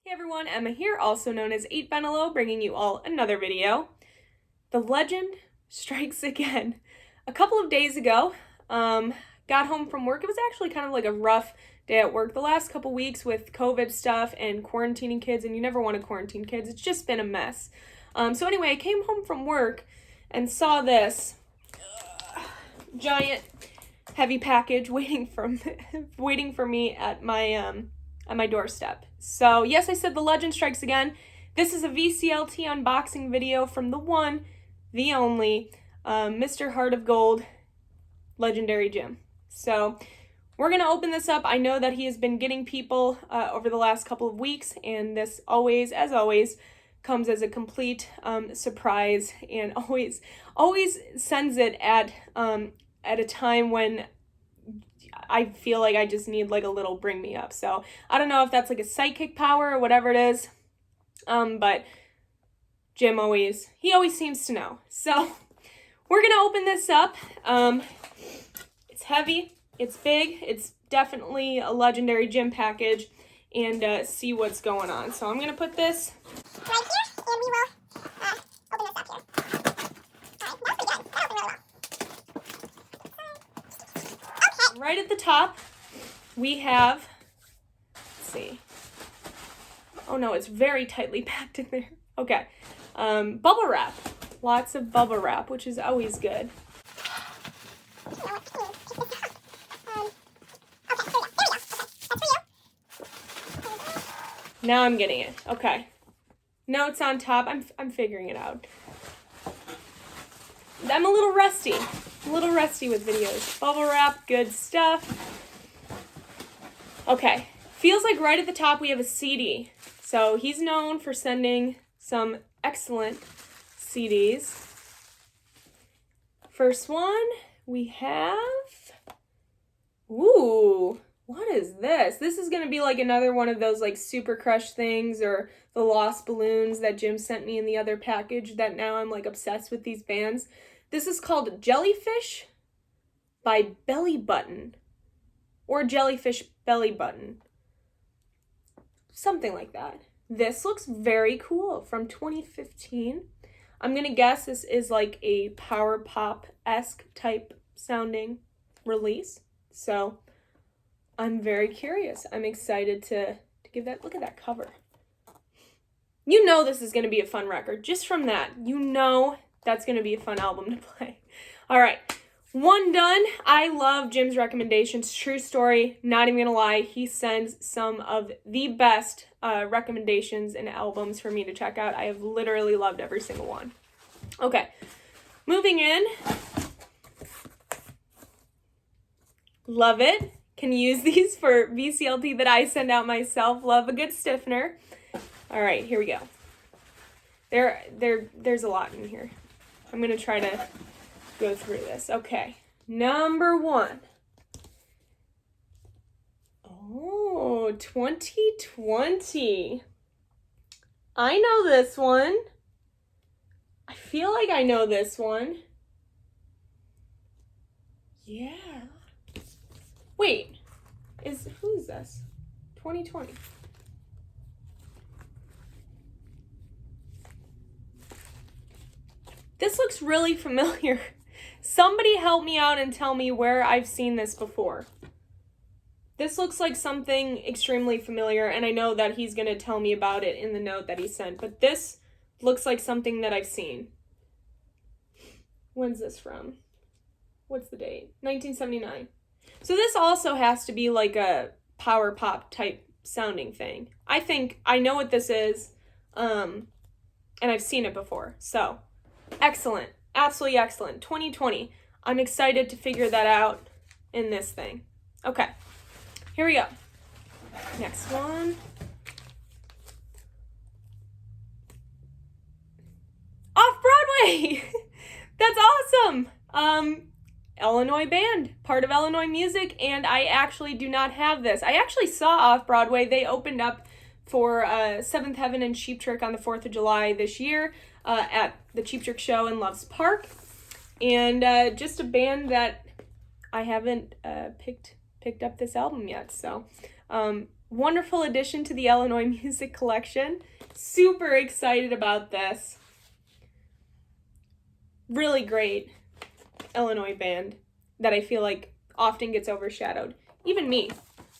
Hey everyone, Emma here, also known as 8vinyllow, bringing you all another video. The legend strikes again. A couple of days ago, got home from work. It was actually kind of like a rough day at work the last couple weeks with COVID stuff and quarantining kids, and you never want to quarantine kids. It's just been a mess. So anyway, I came home from work and saw this giant heavy package waiting for me at my doorstep. So yes, I said the legend strikes again. This is a VCLT unboxing video from the one, the only, Mr. Heart of Gold, legendary Jim. So we're gonna open this up. I know that he has been getting people over the last couple of weeks, and this always, as always, comes as a complete surprise, and always sends it at a time when I feel like I just need like a little bring me up. So I don't know if that's like a psychic power or whatever it is. But Jim always seems to know. So we're going to open this up. It's heavy, it's big, it's definitely a legendary Jim package, and see what's going on. So I'm going to put this right here, and we will open this up here. Alright, that's pretty good. That opened really well. right at the top. We have, let's see. Oh no, it's very tightly packed in there. Okay. Bubble wrap. Lots of bubble wrap, which is always good. Now I'm getting it. Okay. Notes on top. I'm figuring it out. I'm a little rusty with videos. Bubble wrap, good stuff. Okay. Feels like right at the top we have a CD. So he's known for sending some excellent CDs. First one we have, ooh, what is this? This is going to be like another one of those like Super Crush things or the Lost Balloons that Jim sent me in the other package that now I'm like obsessed with these bands. This is called Jellyfish by Belly Button, or Jellyfish Belly Button. Something like that. This looks very cool, from 2015. I'm going to guess this is like a power pop-esque type sounding release. So I'm very curious. I'm excited to give that, look at that cover. You know this is going to be a fun record. Just from that, you know that's going to be a fun album to play. All right. One done. I love Jim's recommendations. True story. Not even gonna lie. He sends some of the best recommendations and albums for me to check out. I have literally loved every single one. Okay. Moving in. Love it. Can use these for VCLT that I send out myself. Love a good stiffener. All right, here we go. There's a lot in here. I'm gonna try to go through this. Okay, number one. Oh, 2020. I know this one. I feel like I know this one. Yeah. Wait, who is this? 2020. This looks really familiar. Somebody help me out and tell me where I've seen this before. This looks like something extremely familiar, and I know that he's going to tell me about it in the note that he sent, but this looks like something that I've seen. When's this from? What's the date? 1979. So this also has to be like a power pop type sounding thing. I think I know what this is, and I've seen it before. So, excellent. Absolutely excellent. 2020. I'm excited to figure that out in this thing. Okay, here we go. Next one. Off-Broadway! That's awesome! Illinois band, part of Illinois Music, and I actually do not have this. I actually saw Off-Broadway. They opened up for Seventh Heaven and Cheap Trick on the 4th of July this year at the Cheap Trick show in Loves Park. And just a band that I haven't picked up this album yet. So Wonderful addition to the Illinois Music Collection. Super excited about this. Really great Illinois band that I feel like often gets overshadowed. Even me.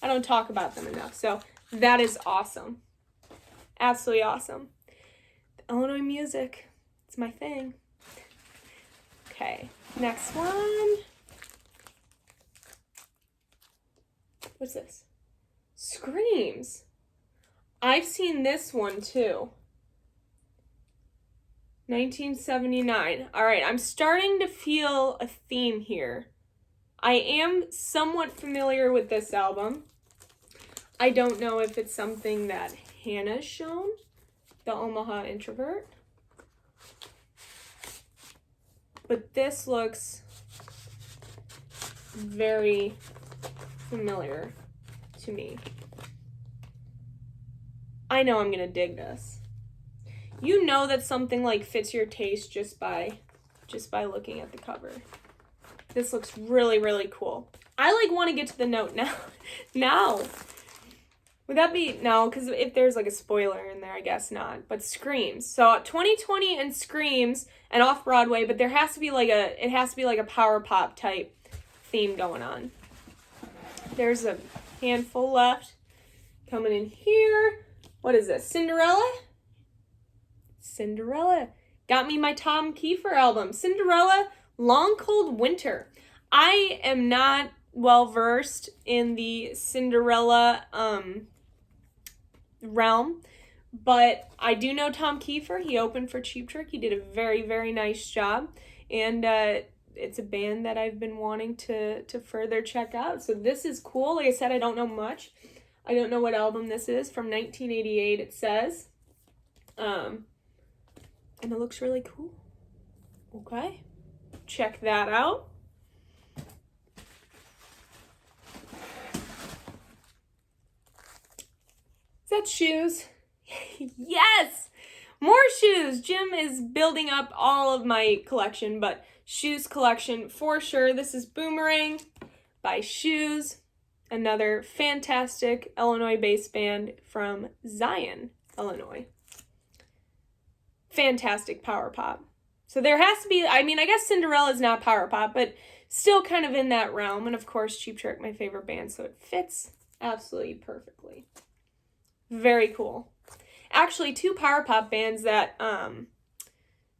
I don't talk about them enough. So that is awesome. Absolutely awesome. Illinois music. It's my thing. Okay, next one. What's this? Screams. I've seen this one too. 1979. All right, I'm starting to feel a theme here. I am somewhat familiar with this album. I don't know if it's something that Hannah's shown, the Omaha Introvert. But this looks very familiar to me. I know I'm gonna dig this. You know that something like fits your taste just by looking at the cover. This looks really, really cool. I like want to get to the note now. Now. Would that be, no, because if there's like a spoiler in there, I guess not. But Screams. So 2020 and Screams and Off Broadway, but there has to be like a power pop type theme going on. There's a handful left coming in here. What is this? Cinderella? Cinderella. Got me my Tom Kiefer album. Cinderella, Long Cold Winter. I am not well versed in the Cinderella realm, but I do know Tom Kiefer. He opened for Cheap Trick. He did a very, very nice job, and it's a band that I've been wanting to further check out. So this is cool. Like I said, I don't know much. I don't know what album this is. From 1988, it says. And it looks really cool. Okay. Check that out. Is that shoes? Yes! More shoes! Jim is building up all of my collection, but shoes collection for sure. This is Boomerang by Shoes, another fantastic Illinois-based band from Zion, Illinois. Fantastic power pop. So there has to be, I mean, I guess Cinderella is not power pop, but still kind of in that realm. And of course, Cheap Trick, my favorite band, so it fits absolutely perfectly. Very cool. Actually, two power pop bands that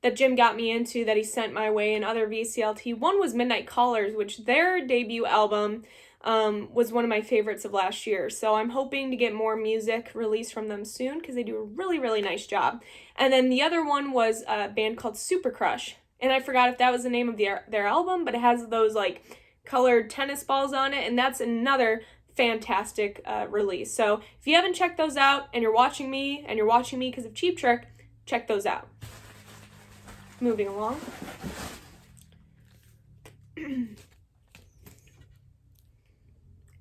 that Jim got me into that he sent my way in other VCLT. One was Midnight Callers, which their debut album was one of my favorites of last year. So I'm hoping to get more music released from them soon because they do a really, really nice job. And then the other one was a band called Super Crush. And I forgot if that was the name of their album, but it has those like colored tennis balls on it. And that's another fantastic release. So if you haven't checked those out and you're watching me because of Cheap Trick, check those out. Moving along.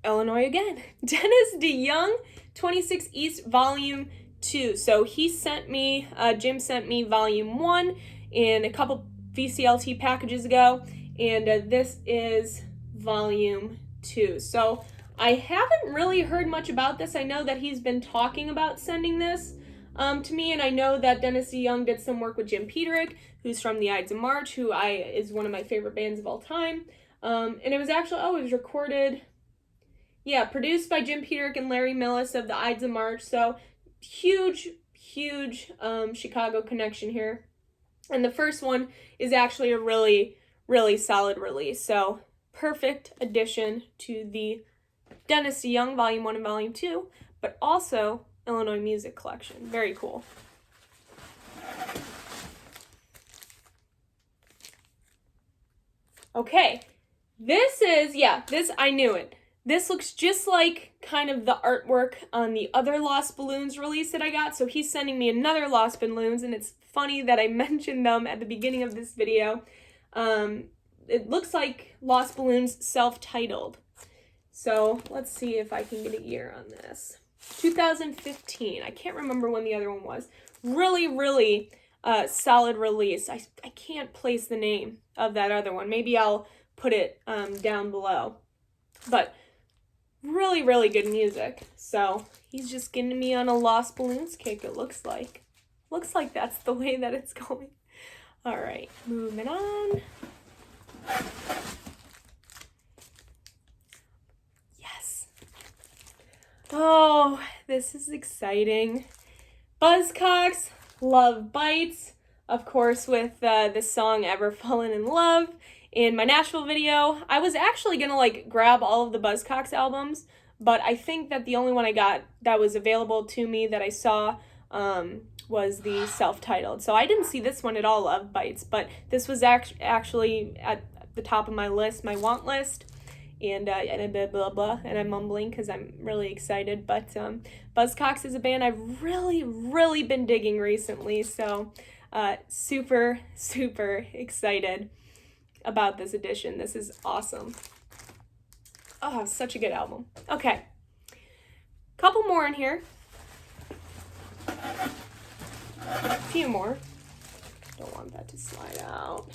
Illinois again. Dennis DeYoung, 26 East Volume 2. So he sent me, Jim sent me Volume 1 in a couple VCLT packages ago, and this is Volume 2. So I haven't really heard much about this. I know that he's been talking about sending this to me, and I know that Dennis DeYoung did some work with Jim Peterick, who's from the Ides of March, who is one of my favorite bands of all time. And it was actually, it was recorded... Yeah, produced by Jim Peterick and Larry Millis of the Ides of March. So huge Chicago connection here. And the first one is actually a really, really solid release. So perfect addition to the Dennis DeYoung Volume 1 and Volume 2, but also Illinois Music Collection. Very cool. Okay, this is, I knew it. This looks just like kind of the artwork on the other Lost Balloons release that I got. So he's sending me another Lost Balloons, and it's funny that I mentioned them at the beginning of this video. It looks like Lost Balloons self-titled. So let's see if I can get a year on this. 2015. I can't remember when the other one was. Really, really solid release. I can't place the name of that other one. Maybe I'll put it down below. But really, really good music. So he's just getting me on a Lost Balloons kick, it looks like. Looks like that's the way that it's going. All right, moving on. Yes. Oh, this is exciting. Buzzcocks, Love Bites, of course, with this song Ever Fallen in Love. In my Nashville video, I was actually gonna like grab all of the Buzzcocks albums, but I think that the only one I got that was available to me that I saw was the self-titled. So I didn't see this one at all, Love Bites, but this was actually at the top of my list, my want list. And blah, blah, blah, and I'm mumbling because I'm really excited. But Buzzcocks is a band I've really, really been digging recently. So super, super excited about this edition. This is awesome. Oh, such a good album. Okay. Couple more in here. A few more. Don't want that to slide out.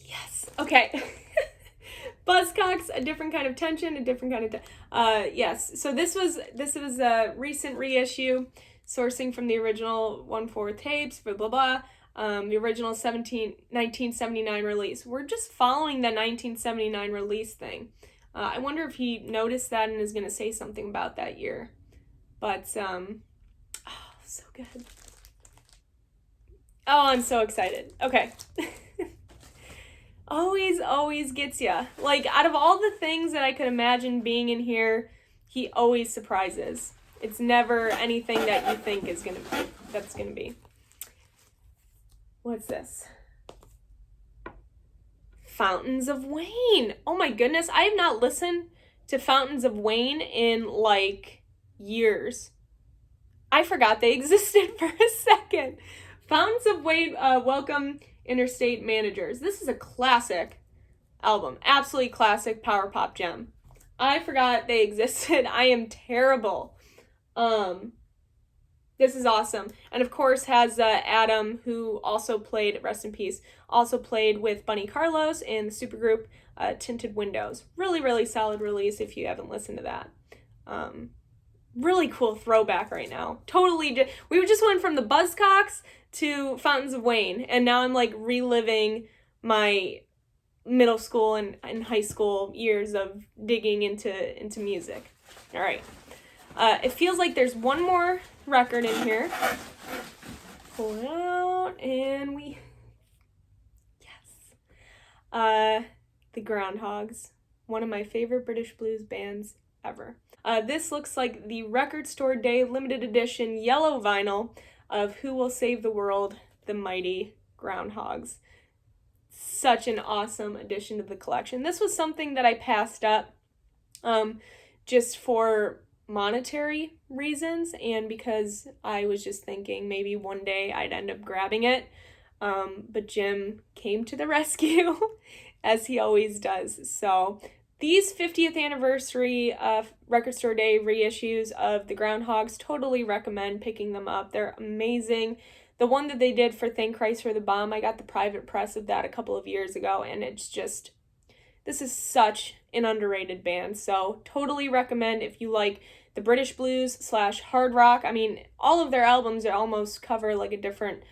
Yes. Okay. Buzzcocks, a different kind of tension, a different kind of yes. So this was a recent reissue, sourcing from the original 1/4 tapes, blah blah blah. The original 1979 release. We're just following the 1979 release thing. I wonder if he noticed that and is going to say something about that year. But, oh, so good. Oh, I'm so excited. Okay. Always gets ya. Like, out of all the things that I could imagine being in here, he always surprises. It's never anything that you think is that's gonna be. What's this? Fountains of Wayne. Oh my goodness, I have not listened to Fountains of Wayne in like years. I forgot they existed for a second. Fountains of Wayne, Welcome Interstate Managers. This is a classic album. Absolutely classic power pop gem. I forgot they existed. I am terrible. This is awesome. And of course has Adam, who also played, rest in peace, also played with Bunny Carlos in the supergroup Tinted Windows. Really, really solid release if you haven't listened to that. Really cool throwback right now. Totally, we just went from the Buzzcocks to Fountains of Wayne, and now I'm like reliving my middle school and high school years of digging into music. All right. It feels like there's one more record in here. Pull it out, and yes. The Groundhogs, one of my favorite British blues bands ever. This looks like the Record Store Day limited edition yellow vinyl of Who Will Save the World, the Mighty Groundhogs. Such an awesome addition to the collection. This was something that I passed up just for monetary reasons and because I was just thinking maybe one day I'd end up grabbing it. But Jim came to the rescue, as he always does. So these 50th anniversary Record Store Day reissues of the Groundhogs, totally recommend picking them up. They're amazing. The one that they did for Thank Christ for the Bomb, I got the private press of that a couple of years ago, and it's just, this is such an underrated band. So totally recommend if you like the British blues / hard rock. I mean, all of their albums almost cover like a different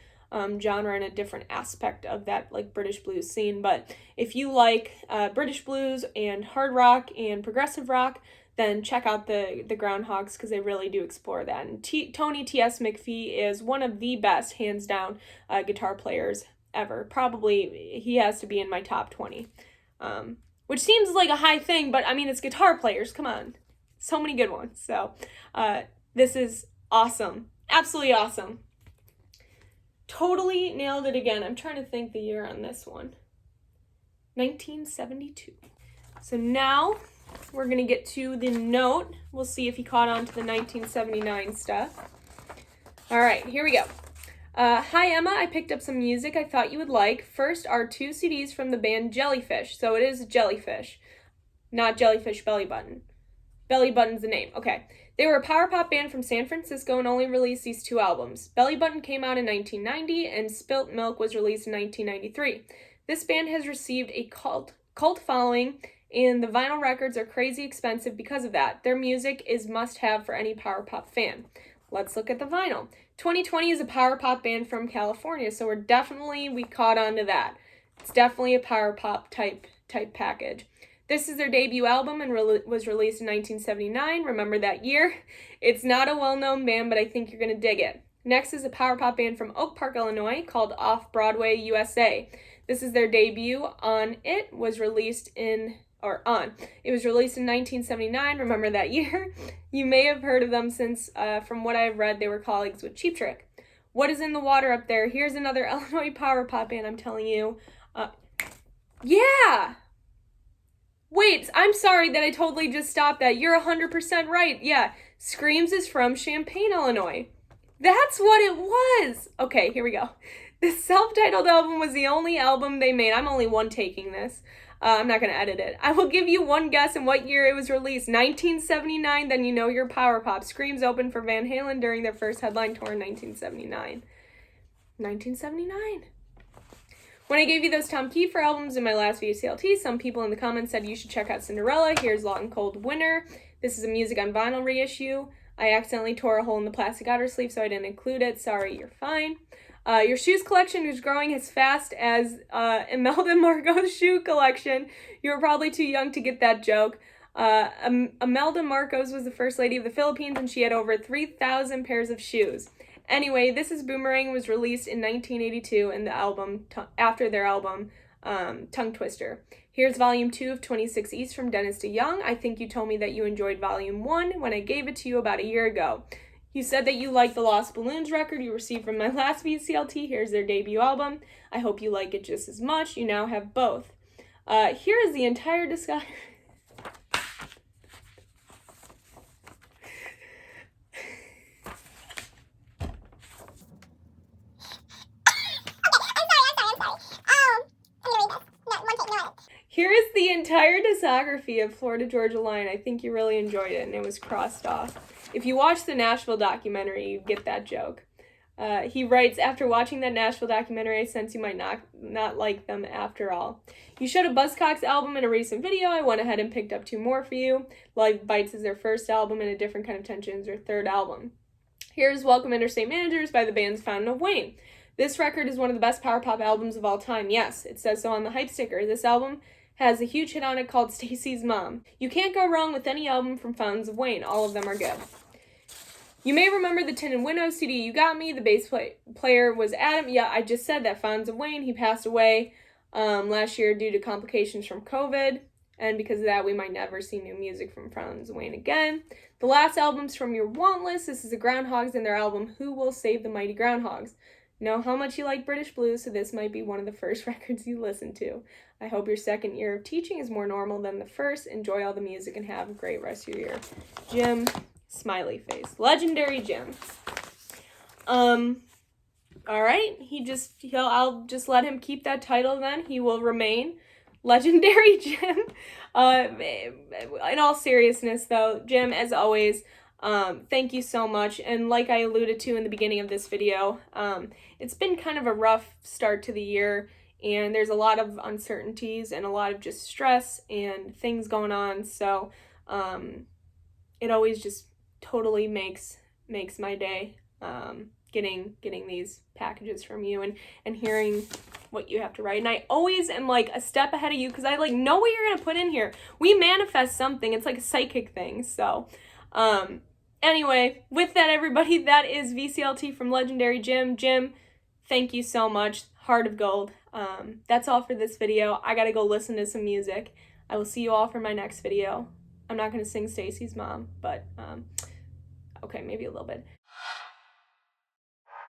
genre and a different aspect of that like British blues scene. But if you like British blues and hard rock and progressive rock, then check out the Groundhogs because they really do explore that. And Tony T.S. McPhee is one of the best, hands down, guitar players ever. Probably he has to be in my top 20, which seems like a high thing, but I mean, it's guitar players. Come on. So many good ones. So this is awesome. Absolutely awesome. Totally nailed it again. I'm trying to think the year on this one. 1972. So now we're going to get to the note. We'll see if he caught on to the 1979 stuff. All right, here we go. Hi, Emma. I picked up some music I thought you would like. First are 2 CDs from the band Jellyfish. So it is Jellyfish, not Jellyfish Belly Button. Belly Button's the name. Okay. They were a power pop band from San Francisco and only released these 2 albums. Belly Button came out in 1990 and Spilt Milk was released in 1993. This band has received a cult cult following, and the vinyl records are crazy expensive because of that. Their music is must-have for any power pop fan. Let's look at the vinyl. 2020 is a power pop band from California, so we caught on to that. It's definitely a power pop type package. This is their debut album and was released in 1979. Remember that year? It's not a well-known band, but I think you're going to dig it. Next is a power pop band from Oak Park, Illinois called Off Broadway, USA. This is their debut on It was released in 1979. Remember that year? You may have heard of them since, from what I've read, they were colleagues with Cheap Trick. What is in the water up there? Here's another Illinois power pop band, I'm telling you. Yeah! Wait, I'm sorry that I totally just stopped that. You're 100% right. Yeah, Screams is from Champaign, Illinois. That's what it was! Okay, here we go. The self-titled album was the only album they made. I'm only one taking this. I'm not going to edit it. I will give you one guess in what year it was released. 1979, then you know your power pop. Screams opened for Van Halen during their first headline tour in 1979. 1979. When I gave you those Tom Kiefer albums in my last VCLT, some people in the comments said you should check out Cinderella. Here's Long Cold Winter. This is a Music on Vinyl reissue. I accidentally tore a hole in the plastic outer sleeve, so I didn't include it. Sorry, you're fine. Your shoes collection is growing as fast as Imelda Marcos' shoe collection. You were probably too young to get that joke. Imelda Marcos was the first lady of the Philippines, and she had over 3,000 pairs of shoes. Anyway, This Is Boomerang was released in 1982 in the album after their album Tongue Twister. Here's Volume 2 of 26 East from Dennis DeYoung. I think you told me that you enjoyed Volume 1 when I gave it to you about a year ago. You said that you liked the Lost Balloons record you received from my last VCLT. Here's their debut album. I hope you like it just as much. You now have both. Here is the entire discography. Here is the entire discography of Florida Georgia Line. I think you really enjoyed it, and it was crossed off. If you watch the Nashville documentary, you get that joke. He writes, after watching that Nashville documentary, I sense you might not like them after all. You showed a Buzzcocks album in a recent video. I went ahead and picked up 2 more for you. Live Bites is their first album, and A Different Kind of Tension is their third album. Here's Welcome Interstate Managers by the band's Fountain of Wayne. This record is one of the best power pop albums of all time. Yes, it says so on the hype sticker. This album has a huge hit on it called Stacy's Mom. You can't go wrong with any album from Fountains of Wayne. All of them are good. You may remember the Tin and Winnow CD You Got Me. The bass player was Adam. Yeah, I just said that. Fountains of Wayne. He passed away last year due to complications from COVID. And because of that, we might never see new music from Fountains of Wayne again. The last album's from your want list. This is the Groundhogs and their album, Who Will Save the Mighty Groundhogs? Know how much you like British blues, so this might be one of the first records you listen to. I hope your second year of teaching is more normal than the first. Enjoy all the music and have a great rest of your year. Jim, smiley face. Legendary Jim. All right. I'll just let him keep that title then. He will remain Legendary Jim. In all seriousness though, Jim, as always, thank you so much. And like I alluded to in the beginning of this video, it's been kind of a rough start to the year, and there's a lot of uncertainties and a lot of just stress and things going on. So it always just totally makes my day getting these packages from you and hearing what you have to write. And I always am like a step ahead of you because I like know what you're gonna put in here. We manifest something. It's like a psychic thing. So anyway, with that, everybody, that is VCLT from Legendary Jim. Jim, thank you so much. Heart of gold. That's all for this video. I gotta go listen to some music. I will see you all for my next video. I'm not gonna sing Stacy's Mom, but okay, maybe a little bit.